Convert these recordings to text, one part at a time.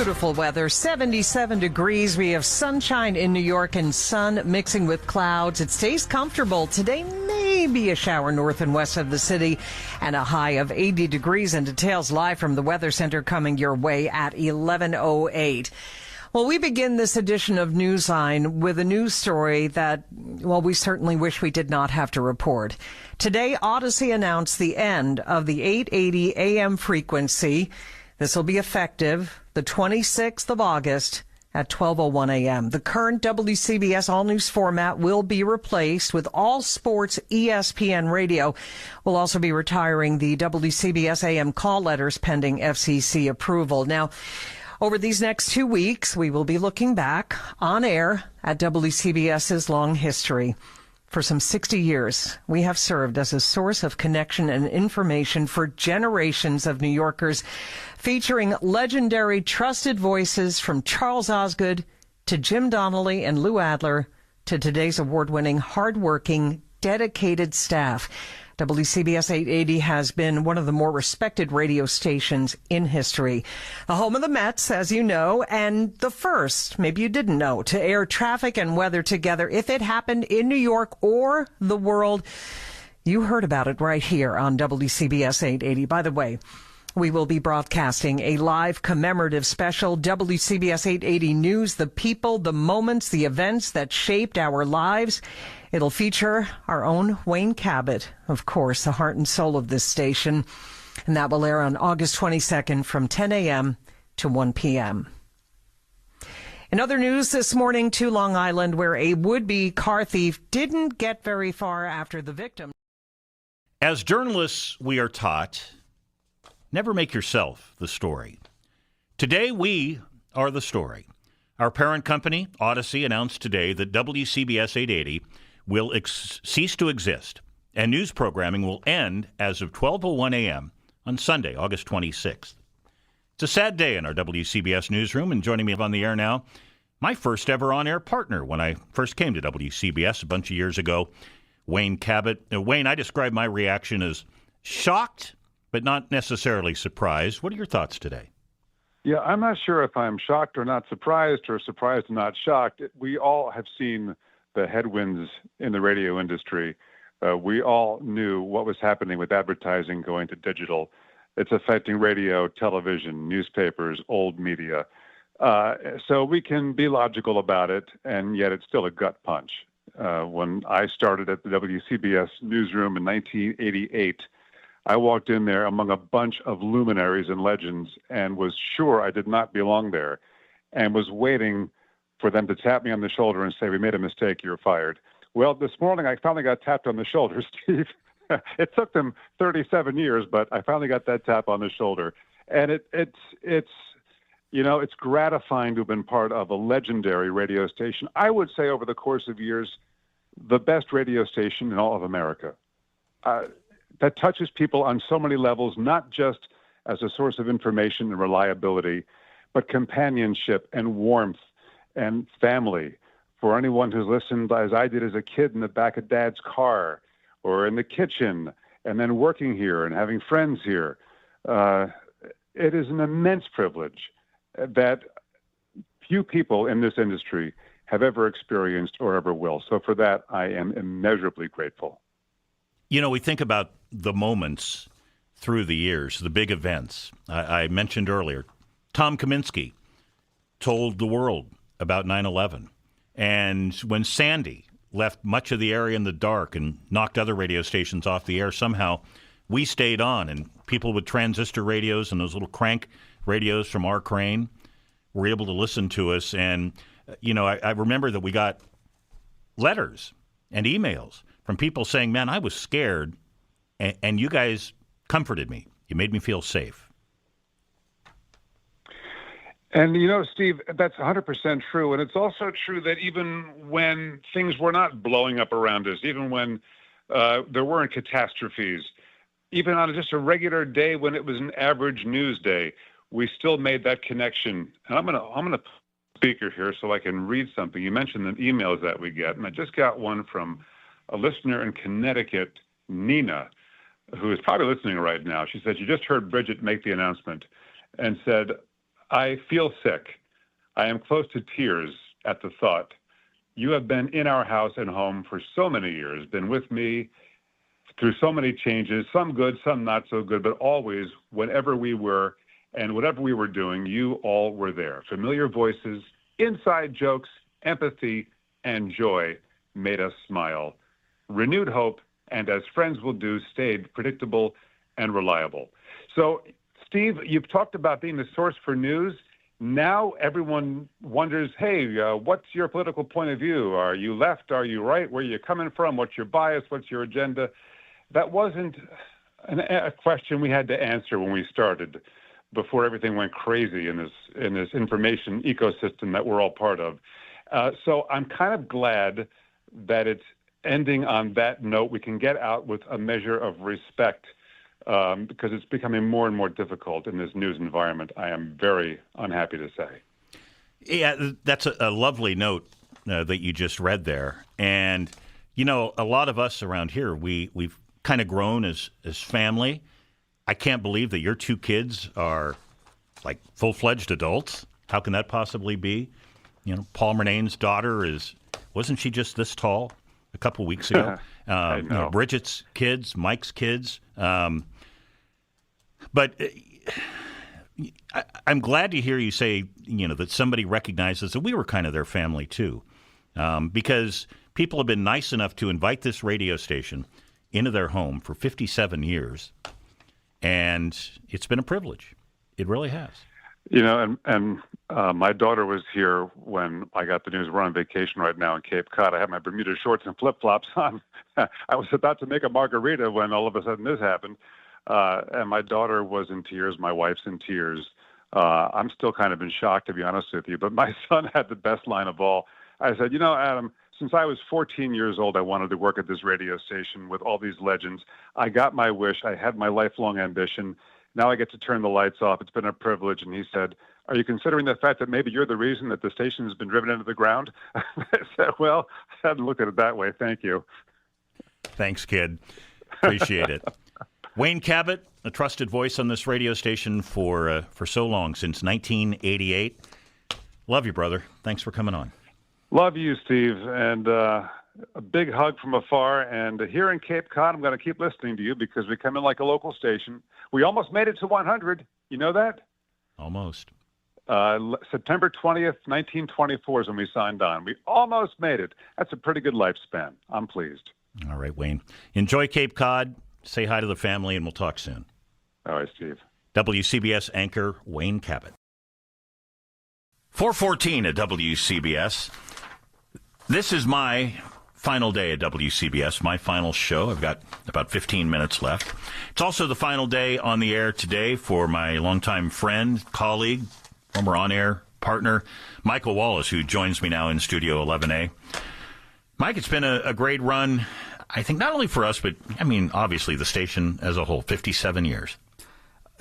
Beautiful weather, 77 degrees. We have sunshine in New York and sun mixing with clouds. It stays comfortable. Today, maybe a shower north and west of the city and a high of 80 degrees. And details live from the Weather Center coming your way at 11:08. Well, we begin this edition of Newsline with a news story that, well, we certainly wish we did not have to report. Today, Odyssey announced the end of the 880 AM frequency. This will be effective the 26th of August at 12:01 a.m. The current WCBS All News format will be replaced with All Sports ESPN Radio. We'll also be retiring the WCBS AM call letters pending FCC approval. Now, over these next 2 weeks, we will be looking back on air at WCBS's long history. For some 60 years, we have served as a source of connection and information for generations of New Yorkers, featuring legendary trusted voices from Charles Osgood to Jim Donnelly and Lou Adler to today's award-winning, hardworking, dedicated staff. WCBS 880 has been one of the more respected radio stations in history. The home of the Mets, as you know, and the first, maybe you didn't know, to air traffic and weather together. If it happened in New York or the world, you heard about it right here on WCBS 880. By the way, we will be broadcasting a live commemorative special, WCBS 880 News, the people, the moments, the events that shaped our lives. It'll feature our own Wayne Cabot, of course, the heart and soul of this station. And that will air on August 22nd from 10 a.m. to 1 p.m. In other news this morning to Long Island, where a would-be car thief didn't get very far after the victim. As journalists, we are taught, never make yourself the story. Today, we are the story. Our parent company, Odyssey, announced today that WCBS 880 will cease to exist, and news programming will end as of 12:01 a.m. on Sunday, August 26th. It's a sad day in our WCBS newsroom, and joining me on the air now, my first ever on-air partner when I first came to WCBS a bunch of years ago, Wayne Cabot. Wayne, I describe my reaction as shocked, but not necessarily surprised. What are your thoughts today? Yeah, I'm not sure if I'm shocked or not surprised or surprised and not shocked. We all have seen the headwinds in the radio industry. We all knew what was happening with advertising going to digital. It's affecting radio, television, newspapers, old media. So we can be logical about it, and yet it's still a gut punch. When I started at the WCBS newsroom in 1988, I walked in there among a bunch of luminaries and legends and was sure I did not belong there and was waiting for them to tap me on the shoulder and say, "We made a mistake, you're fired." Well, this morning I finally got tapped on the shoulder, Steve. It took them 37 years, but I finally got that tap on the shoulder. And it's gratifying to have been part of a legendary radio station. I would say over the course of years, the best radio station in all of America. That touches people on so many levels, not just as a source of information and reliability, but companionship and warmth and family. For anyone who's listened, as I did as a kid, in the back of Dad's car or in the kitchen, and then working here and having friends here, it is an immense privilege that few people in this industry have ever experienced or ever will. So for that, I am immeasurably grateful. You know, we think about the moments through the years, the big events. I mentioned earlier, Tom Kaminsky told the world about 9/11. And when Sandy left much of the area in the dark and knocked other radio stations off the air, somehow we stayed on. And people with transistor radios and those little crank radios from R. Crane were able to listen to us. And, I remember that we got letters and emails from people saying, "Man, I was scared, and you guys comforted me. You made me feel safe." And, Steve, that's 100% true. And it's also true that even when things were not blowing up around us, even when there weren't catastrophes, even on just a regular day when it was an average news day, we still made that connection. And I'm gonna put a speaker here so I can read something. You mentioned the emails that we get, and I just got one from a listener in Connecticut, Nina, who is probably listening right now. She said, "You just heard Brigitte make the announcement and said, I feel sick. I am close to tears at the thought. You have been in our house and home for so many years, been with me through so many changes, some good, some not so good, but always, whenever we were and whatever we were doing, you all were there. Familiar voices, inside jokes, empathy, and joy made us smile. Renewed hope, and as friends will do, stayed predictable and reliable. So, Steve, you've talked about being the source for news. Now everyone wonders, hey, what's your political point of view? Are you left? Are you right? Where are you coming from? What's your bias? What's your agenda? That wasn't a question we had to answer when we started, before everything went crazy in this information ecosystem that we're all part of. So I'm kind of glad that it's ending on that note. We can get out with a measure of respect, because it's becoming more and more difficult in this news environment, I am very unhappy to say. Yeah, that's a lovely note that you just read there. And, you know, a lot of us around here, we've kind of grown as family. I can't believe that your two kids are like full-fledged adults. How can that possibly be? You know, Paul Murnane's daughter wasn't she just this tall a couple weeks ago? I know. You know, Bridget's kids, Mike's kids. But I'm glad to hear you say, you know, that somebody recognizes that we were kind of their family too, because people have been nice enough to invite this radio station into their home for 57 years, and it's been a privilege. It really has. You know, and my daughter was here when I got the news. We're on vacation right now in Cape Cod. I had my Bermuda shorts and flip-flops on. I was about to make a margarita when all of a sudden this happened. And my daughter was in tears. My wife's in tears. I'm still kind of in shock, to be honest with you. But my son had the best line of all. I said, you know, Adam, since I was 14 years old, I wanted to work at this radio station with all these legends. I got my wish. I had my lifelong ambition. Now I get to turn the lights off. It's been a privilege. And he said, are you considering the fact that maybe you're the reason that the station has been driven into the ground? I said, well, I hadn't looked at it that way. Thank you. Thanks, kid. Appreciate it. Wayne Cabot, a trusted voice on this radio station for so long, since 1988. Love you, brother. Thanks for coming on. Love you, Steve, and a big hug from afar. And here in Cape Cod, I'm going to keep listening to you because we come in like a local station. We almost made it to 100. You know that? Almost. September 20th, 1924 is when we signed on. We almost made it. That's a pretty good lifespan. I'm pleased. All right, Wayne. Enjoy Cape Cod. Say hi to the family, and we'll talk soon. All right, Steve. WCBS anchor Wayne Cabot. 4:14 at WCBS. This is my final day at WCBS, my final show. I've got about 15 minutes left. It's also the final day on the air today for my longtime friend, colleague, former on-air partner, Michael Wallace, who joins me now in Studio 11A. Mike, it's been a great run, I think, not only for us, but, I mean, obviously the station as a whole, 57 years.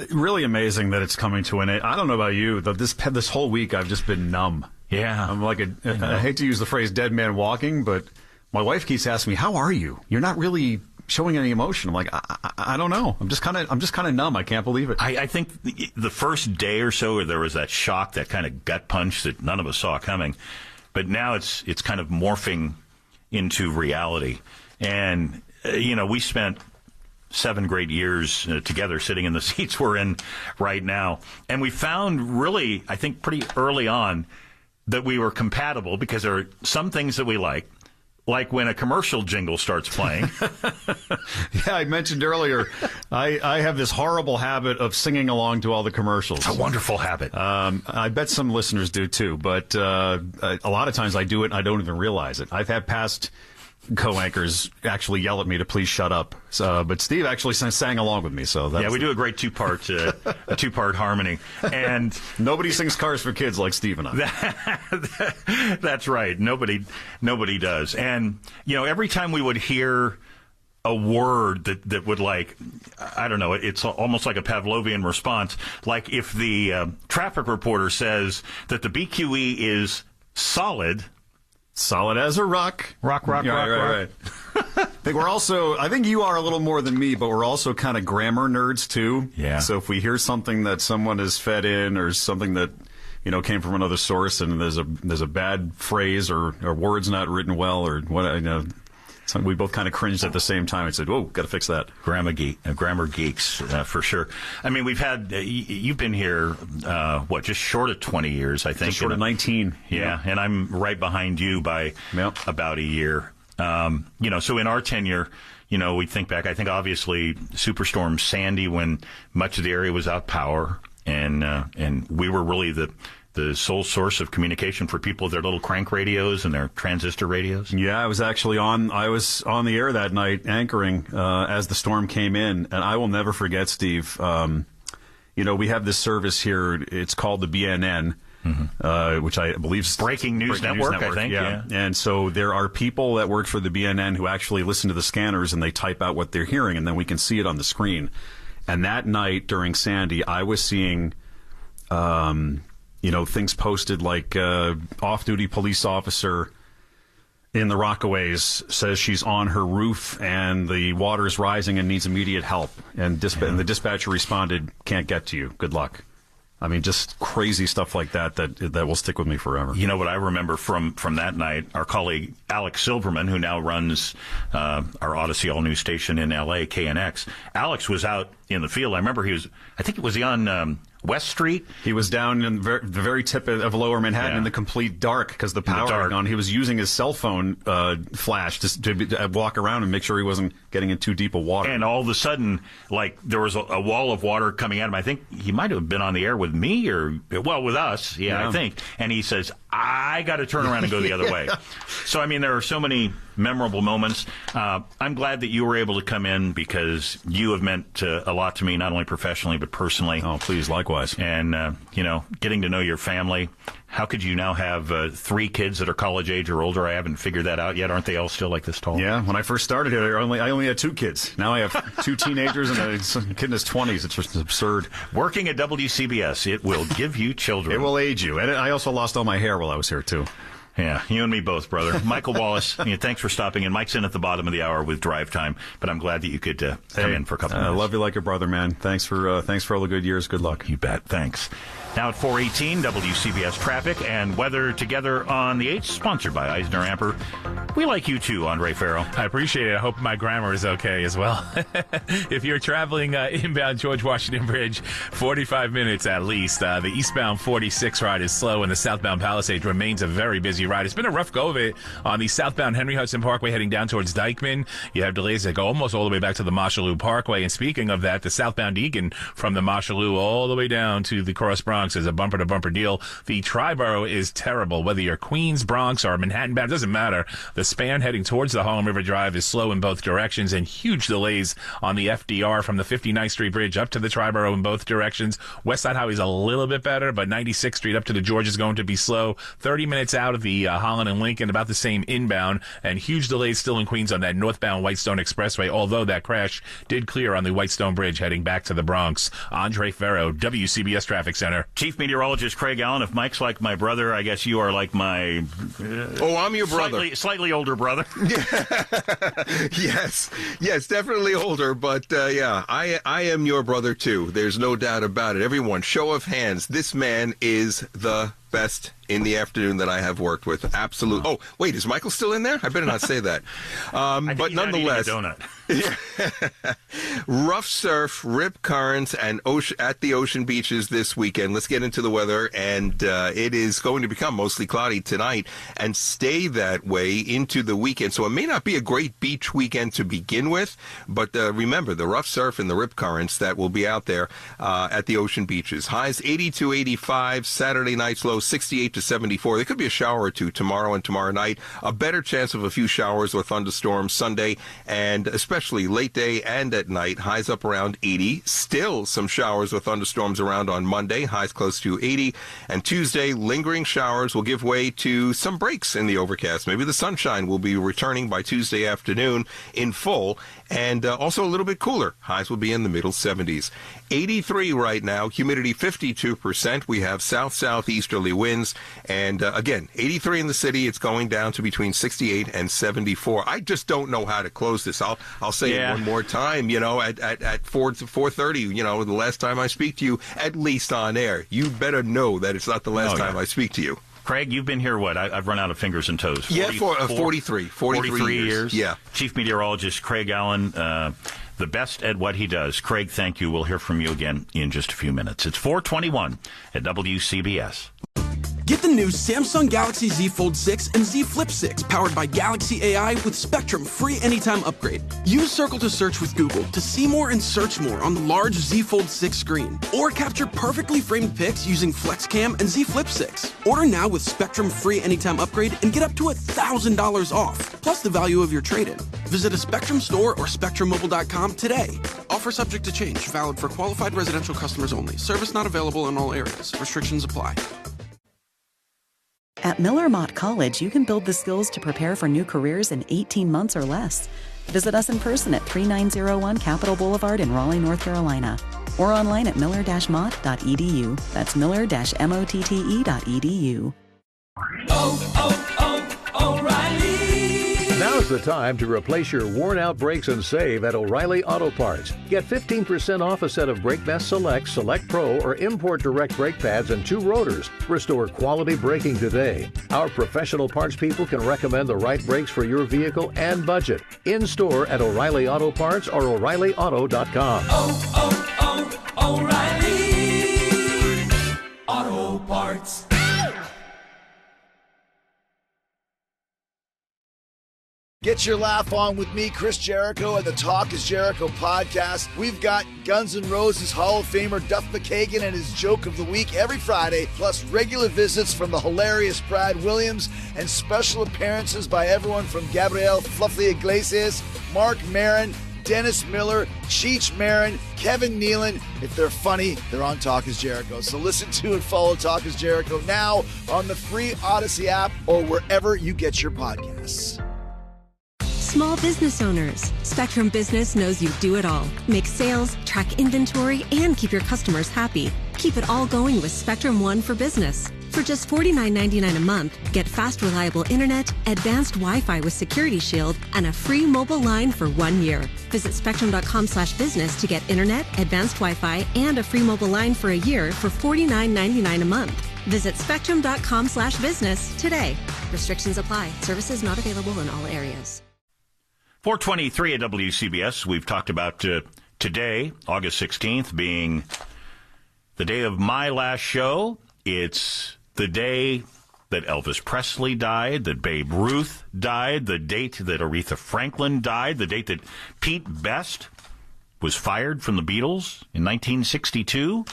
Really amazing that it's coming to an end. I don't know about you, but this whole week I've just been numb. Yeah. I'm like I hate to use the phrase dead man walking, but my wife keeps asking me, how are you? You're not really showing any emotion. I'm like, I don't know. I'm just kind of numb. I can't believe it. I think the first day or so, there was that shock, that kind of gut punch that none of us saw coming. But now it's kind of morphing into reality. And, you know, we spent 7 great years together sitting in the seats we're in right now. And we found really, I think pretty early on, that we were compatible because there are some things that we like when a commercial jingle starts playing. Yeah, I mentioned earlier, I have this horrible habit of singing along to all the commercials. It's a wonderful habit. I bet some listeners do too, but a lot of times I do it and I don't even realize it. I've had past co-anchors actually yell at me to please shut up. But Steve actually sang along with me. So yeah, we do a great two-part harmony. And nobody sings Cars for Kids like Steve and I. That's right. Nobody does. And, you know, every time we would hear a word that would, like, I don't know, it's almost like a Pavlovian response. Like if the traffic reporter says that the BQE is solid as a rock. Rock. Right. I think you are a little more than me, but we're also kind of grammar nerds too. Yeah. So if we hear something that someone is fed in or something that came from another source, and there's a bad phrase or words not written well or what. So we both kind of cringed at the same time and said, "Whoa, got to fix that." Grammar geeks, for sure. I mean, we've had you've been here just short of 20 years, I think. Just short of 19. Yeah, and I'm right behind you by about a year. So in our tenure, we think back. I think obviously Superstorm Sandy, when much of the area was out of power, and we were really the sole source of communication for people with their little crank radios and their transistor radios. Yeah, I was on the air that night anchoring as the storm came in, and I will never forget, Steve. We have this service here. It's called the BNN. Mm-hmm. Which I believe is Breaking News Network, I think. Yeah. And so there are people that work for the BNN who actually listen to the scanners and they type out what they're hearing, and then we can see it on the screen. And that night during Sandy, I was seeing, things posted like off-duty police officer in the Rockaways says she's on her roof and the water is rising and needs immediate help. And the dispatcher responded, "Can't get to you. Good luck." I mean, just crazy stuff like that will stick with me forever. You know what I remember from that night? Our colleague Alex Silverman, who now runs our Odyssey All News station in L.A., KNX. Alex was out in the field. I remember he was he on West Street? He was down in the very tip of Lower Manhattan in the complete dark because the power had gone. He was using his cell phone flash to walk around and make sure he wasn't getting in too deep of water. And all of a sudden, there was a wall of water coming at him. I think he might have been on the air with me with us. I think. And he says, "I got to turn around and go the other way." So, I mean, there are so many memorable moments. I'm glad that you were able to come in because you have meant a lot to me, not only professionally but personally. Oh, please, likewise. And, getting to know your family. How could you now have 3 kids that are college age or older? I haven't figured that out yet. Aren't they all still like this tall? Yeah. When I first started here, I only had 2 kids. Now I have 2 teenagers and a kid in his 20s. It's just absurd. Working at WCBS, it will give you children. It will age you. And I also lost all my hair while I was here, too. Yeah, you and me both, brother. Michael Wallace, thanks for stopping in. Mike's in at the bottom of the hour with Drive Time, but I'm glad that you could come in for a couple of minutes. I love you like a brother, man. Thanks for all the good years. Good luck. You bet. Thanks. Now at 4:18, WCBS traffic and weather together on the 8th, sponsored by Eisner Amper. We like you too, Andre Farrell. I appreciate it. I hope my grammar is okay as well. If you're traveling inbound George Washington Bridge, 45 minutes at least. The eastbound 46 ride is slow, and the southbound Palisades remains a very busy ride. It's been a rough go of it on the southbound Henry Hudson Parkway heading down towards Dykeman. You have delays that go almost all the way back to the Mosholu Parkway. And speaking of that, the southbound Eagan from the Mosholu all the way down to the Cross Bronx is a bumper-to-bumper deal. The Triborough is terrible. Whether you're Queens, Bronx, or Manhattan bound, it doesn't matter. The span heading towards the Harlem River Drive is slow in both directions, and huge delays on the FDR from the 59th Street Bridge up to the Triborough in both directions. West Side Highway is a little bit better, but 96th Street up to the George is going to be slow. 30 minutes out of the Holland and Lincoln, about the same inbound, and huge delays still in Queens on that northbound Whitestone Expressway, although that crash did clear on the Whitestone Bridge heading back to the Bronx. Andre Farrow, WCBS Traffic Center. Chief Meteorologist Craig Allen, if Mike's like my brother, I guess you are like my... I'm your brother. Slightly older brother. Yes, definitely older, but I am your brother too. There's no doubt about it. Everyone, show of hands. This man is the best in the afternoon that I have worked with. Absolute. Oh, wait, is Michael still in there? I better not say that. But nonetheless, rough surf, rip currents, and at the ocean beaches this weekend. Let's get into the weather, and it is going to become mostly cloudy tonight and stay that way into the weekend. So it may not be a great beach weekend to begin with, but remember the rough surf and the rip currents that will be out there at the ocean beaches. Highs 82, 85, Saturday night's low 68 to 74. There could be a shower or two tomorrow and tomorrow night. A better chance of a few showers or thunderstorms Sunday, and especially late day and at night. Highs up around 80. Still some showers or thunderstorms around on Monday. Highs close to 80. And Tuesday, lingering showers will give way to some breaks in the overcast. Maybe the sunshine will be returning by Tuesday afternoon in full, and also a little bit cooler. Highs will be in the middle 70s. 83 right now. Humidity 52%. We have south-southeasterly usually wins. And again, 83 in the city. It's going down to between 68 and 74. I just don't know how to close this. I'll say it one more time. At 4:30. The last time I speak to you, at least on air, you better know that it's not the last time I speak to you. Craig, you've been here, I've run out of fingers and toes. 43 years. Yeah. Chief Meteorologist Craig Allen, the best at what he does. Craig, thank you. We'll hear from you again in just a few minutes. It's 4:21 at WCBS. Get the new Samsung Galaxy Z Fold 6 and Z Flip 6 powered by Galaxy AI with Spectrum free anytime upgrade. Use Circle to Search with Google to see more and search more on the large Z Fold 6 screen. Or capture perfectly framed pics using FlexCam and Z Flip 6. Order now with Spectrum free anytime upgrade and get up to $1,000 off, plus the value of your trade-in. Visit a Spectrum store or SpectrumMobile.com today. Offer subject to change, valid for qualified residential customers only. Service not available in all areas. Restrictions apply. At Miller Mott College, you can build the skills to prepare for new careers in 18 months or less. Visit us in person at 3901 Capitol Boulevard in Raleigh, North Carolina, or online at miller-mott.edu. That's miller-motte.edu. O'Reilly! Now's the time to replace your worn-out brakes and save at O'Reilly Auto Parts. Get 15% off a set of Brake Best Select, Select Pro, or Import Direct brake pads and 2 rotors. Restore quality braking today. Our professional parts people can recommend the right brakes for your vehicle and budget. In-store at O'Reilly Auto Parts or O'ReillyAuto.com. O'Reilly Auto Parts. Get your laugh on with me, Chris Jericho, and the Talk is Jericho podcast. We've got Guns N' Roses Hall of Famer Duff McKagan and his joke of the week every Friday, plus regular visits from the hilarious Brad Williams and special appearances by everyone from Gabriel Fluffy Iglesias, Mark Maron, Dennis Miller, Cheech Marin, Kevin Nealon. If they're funny, they're on Talk is Jericho. So listen to and follow Talk is Jericho now on the free Odyssey app or wherever you get your podcasts. Small business owners. Spectrum Business knows you do it all. Make sales, track inventory, and keep your customers happy. Keep it all going with Spectrum One for Business. For just $49.99 a month, get fast, reliable internet, advanced Wi-Fi with Security Shield, and a free mobile line for 1 year. Visit spectrum.com/business to get internet, advanced Wi-Fi, and a free mobile line for a year for $49.99 a month. Visit spectrum.com/business today. Restrictions apply. Services not available in all areas. 423 at WCBS. We've talked about today, August 16th, being the day of my last show. It's the day that Elvis Presley died, that Babe Ruth died, the date that Aretha Franklin died, the date that Pete Best was fired from the Beatles in 1962.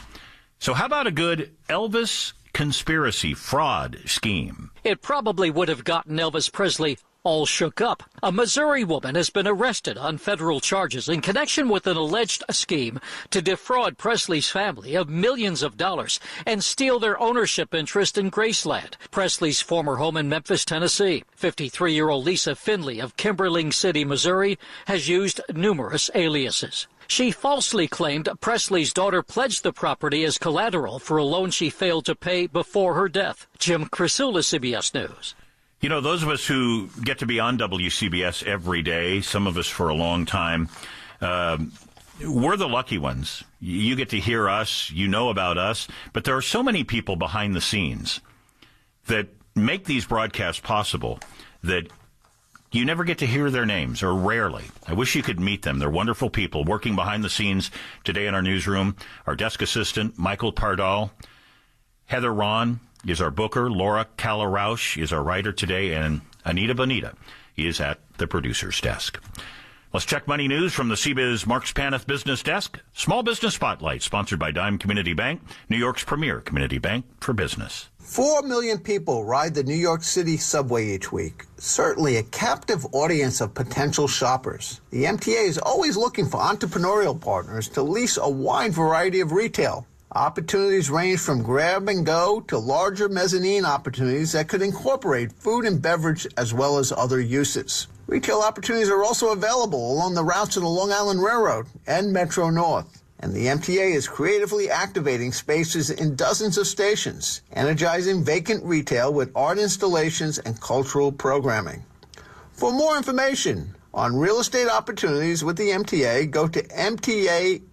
So how about a good Elvis conspiracy fraud scheme? It probably would have gotten Elvis Presley all shook up. A Missouri woman has been arrested on federal charges in connection with an alleged scheme to defraud Presley's family of millions of dollars and steal their ownership interest in Graceland, Presley's former home in Memphis, Tennessee. 53-year-old Lisa Finley of Kimberling City, Missouri, has used numerous aliases. She falsely claimed Presley's daughter pledged the property as collateral for a loan she failed to pay before her death. Jim Crisula, CBS News. You know, those of us who get to be on WCBS every day, some of us for a long time, we're the lucky ones. You get to hear us, you know about us, but there are so many people behind the scenes that make these broadcasts possible that you never get to hear their names, or rarely. I wish you could meet them. They're wonderful people working behind the scenes today in our newsroom. Our desk assistant, Michael Pardal, Heather Ron is our booker. Laura Kalarausch is our writer today, and Anita Bonita is at the producer's desk. Let's check money news from the CBiz Marks Paneth Business Desk. Small Business Spotlight, sponsored by Dime Community Bank, New York's premier community bank for business. 4 million people ride the New York City subway each week. Certainly a captive audience of potential shoppers. The MTA is always looking for entrepreneurial partners to lease a wide variety of retail. Opportunities range from grab and go to larger mezzanine opportunities that could incorporate food and beverage as well as other uses. Retail opportunities are also available along the routes of the Long Island Railroad and Metro North. And the MTA is creatively activating spaces in dozens of stations, energizing vacant retail with art installations and cultural programming. For more information on real estate opportunities with the MTA, go to mta.info.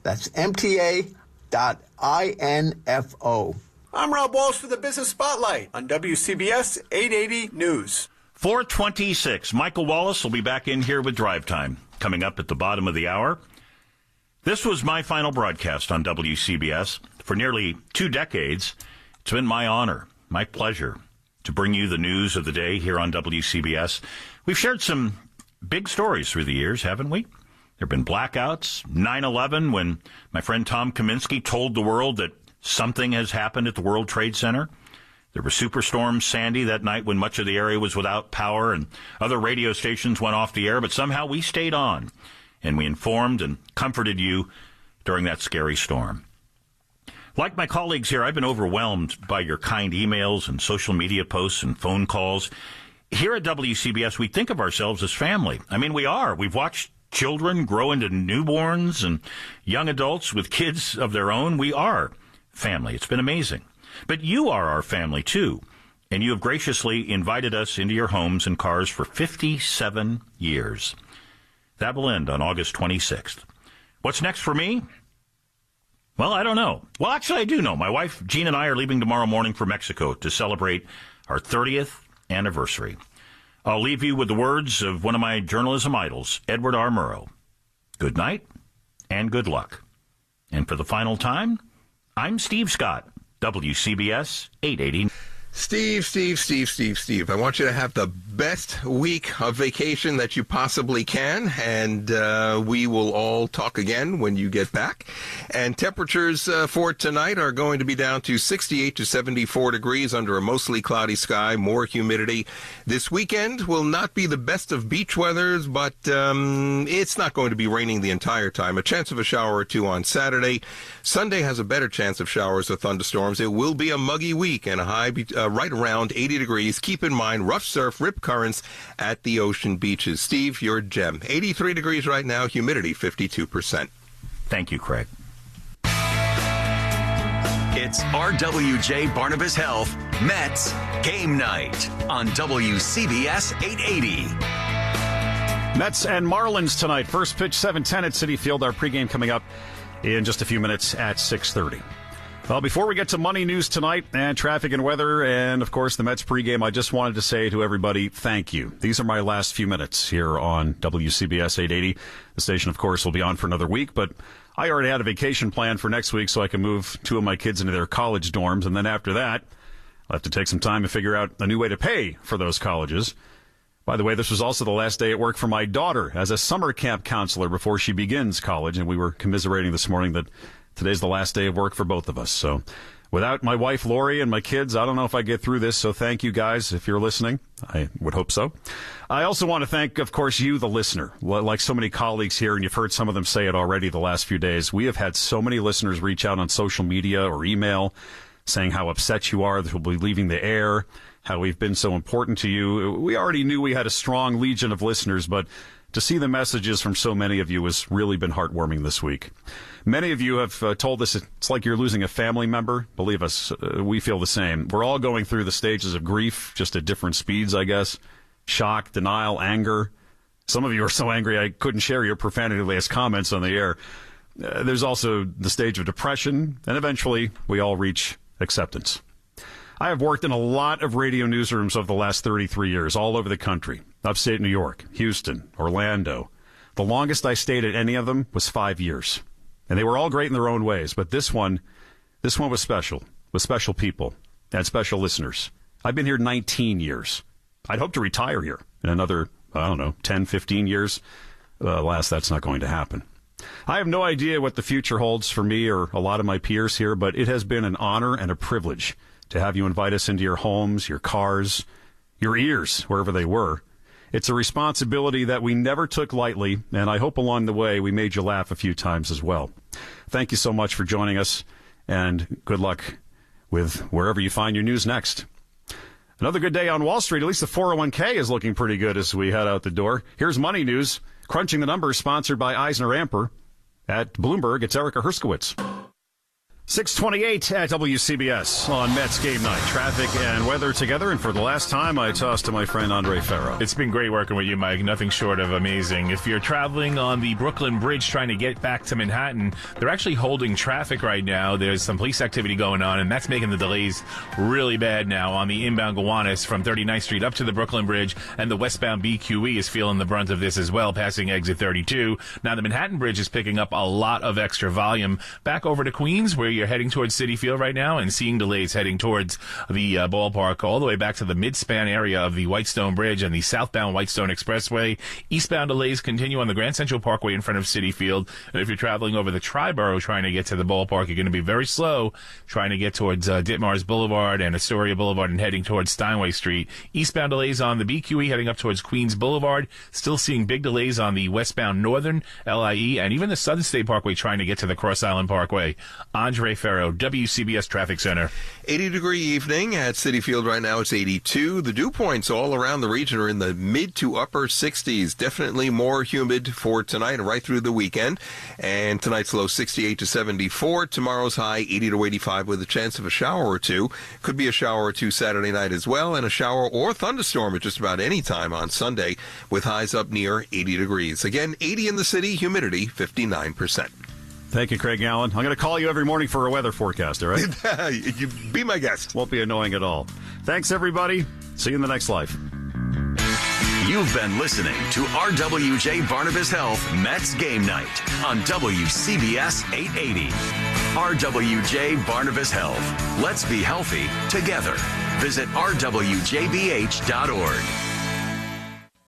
That's mta.info. I'm Rob Walsh for the Business Spotlight on WCBS 880 News. 4:26. Michael Wallace will be back in here with Drive Time coming up at the bottom of the hour. This was my final broadcast on WCBS. For nearly 2 decades, it's been my honor, my pleasure, to bring you the news of the day here on WCBS. We've shared some big stories through the years, haven't we? There have been blackouts, 9/11 when my friend Tom Kaminsky told the world that something has happened at the World Trade Center. There was Superstorm Sandy that night when much of the area was without power and other radio stations went off the air, but somehow we stayed on and we informed and comforted you during that scary storm. Like my colleagues here, I've been overwhelmed by your kind emails and social media posts and phone calls. Here at WCBS, we think of ourselves as family. I mean, we are. We've watched children grow into newborns and young adults with kids of their own. We are family. It's been amazing. But you are our family, too, and you have graciously invited us into your homes and cars for 57 years. That will end on August 26th. What's next for me? Well, I don't know. Well, actually, I do know. My wife, Jean, and I are leaving tomorrow morning for Mexico to celebrate our 30th anniversary. I'll leave you with the words of one of my journalism idols, Edward R. Murrow. Good night and good luck. And for the final time, I'm Steve Scott, WCBS 880. Steve, I want you to have the best week of vacation that you possibly can, and we will all talk again when you get back. And temperatures for tonight are going to be down to 68 to 74 degrees under a mostly cloudy sky, more humidity. This weekend will not be the best of beach weathers, but it's not going to be raining the entire time. A chance of a shower or two on Saturday. Sunday has a better chance of showers or thunderstorms. It will be a muggy week and a high right around 80 degrees. Keep in mind, rough surf, rip currents at the ocean beaches. Steve, your gem. 83 degrees right now, humidity 52%. Thank you, Craig. It's RWJ Barnabas Health Mets Game Night on WCBS 880. Mets and Marlins tonight. First pitch 7:10 at Citi Field. Our pregame coming up in just a few minutes at 6:30. Well, before we get to money news tonight and traffic and weather and, of course, the Mets pregame, I just wanted to say to everybody, thank you. These are my last few minutes here on WCBS 880. The station, of course, will be on for another week, but I already had a vacation plan for next week so I can move 2 of my kids into their college dorms, and then after that, I'll have to take some time to figure out a new way to pay for those colleges. By the way, this was also the last day at work for my daughter as a summer camp counselor before she begins college, and we were commiserating this morning that today's the last day of work for both of us. So without my wife, Lori, and my kids, I don't know if I get through this. So thank you guys if you're listening. I would hope so. I also want to thank, of course, you, the listener. Like so many colleagues here, and you've heard some of them say it already the last few days, we have had so many listeners reach out on social media or email saying how upset you are that we'll be leaving the air, how we've been so important to you. We already knew we had a strong legion of listeners, but to see the messages from so many of you has really been heartwarming this week. Many of you have told us it's like you're losing a family member. Believe us, we feel the same. We're all going through the stages of grief, just at different speeds, I guess. Shock, denial, anger. Some of you are so angry I couldn't share your profanity-laced comments on the air. There's also the stage of depression, and eventually we all reach acceptance. I have worked in a lot of radio newsrooms over the last 33 years, all over the country. Upstate New York, Houston, Orlando. The longest I stayed at any of them was 5 years. And they were all great in their own ways, but this one was special, with special people and special listeners. I've been here 19 years. I'd hope to retire here in another, 10, 15 years. Alas, that's not going to happen. I have no idea what the future holds for me or a lot of my peers here, but it has been an honor and a privilege to have you invite us into your homes, your cars, your ears, wherever they were. It's a responsibility that we never took lightly, and I hope along the way we made you laugh a few times as well. Thank you so much for joining us, and good luck with wherever you find your news next. Another good day on Wall Street. At least the 401k is looking pretty good as we head out the door. Here's money news. Crunching the Numbers, sponsored by Eisner Amper. At Bloomberg, it's Erica Herskowitz. 6:28 at WCBS on Mets Game Night. Traffic and weather together, and for the last time, I toss to my friend Andre Ferro. It's been great working with you, Mike. Nothing short of amazing. If you're traveling on the Brooklyn Bridge trying to get back to Manhattan, they're actually holding traffic right now. There's some police activity going on, and that's making the delays really bad now on the inbound Gowanus from 39th Street up to the Brooklyn Bridge, and the westbound BQE is feeling the brunt of this as well, passing exit 32. Now, the Manhattan Bridge is picking up a lot of extra volume. Back over to Queens, where you're heading towards Citi Field right now and seeing delays heading towards the ballpark all the way back to the mid-span area of the Whitestone Bridge and the southbound Whitestone Expressway. Eastbound delays continue on the Grand Central Parkway in front of Citi Field. And if you're traveling over the Triborough trying to get to the ballpark, you're going to be very slow trying to get towards Ditmars Boulevard and Astoria Boulevard and heading towards Steinway Street. Eastbound delays on the BQE heading up towards Queens Boulevard. Still seeing big delays on the westbound Northern, LIE, and even the Southern State Parkway trying to get to the Cross Island Parkway. Andre Ferro, WCBS Traffic Center. 80-degree evening at Citi Field right now. It's 82. The dew points all around the region are in the mid to upper 60s. Definitely more humid for tonight and right through the weekend. And tonight's low 68 to 74. Tomorrow's high 80 to 85 with a chance of a shower or two. Could be a shower or two Saturday night as well, and a shower or thunderstorm at just about any time on Sunday with highs up near 80 degrees. Again, 80 in the city, humidity 59%. Thank you, Craig Allen. I'm going to call you every morning for a weather forecast, all right? You be my guest. Won't be annoying at all. Thanks, everybody. See you in the next life. You've been listening to RWJ Barnabas Health Mets Game Night on WCBS 880. RWJ Barnabas Health. Let's be healthy together. Visit rwjbh.org.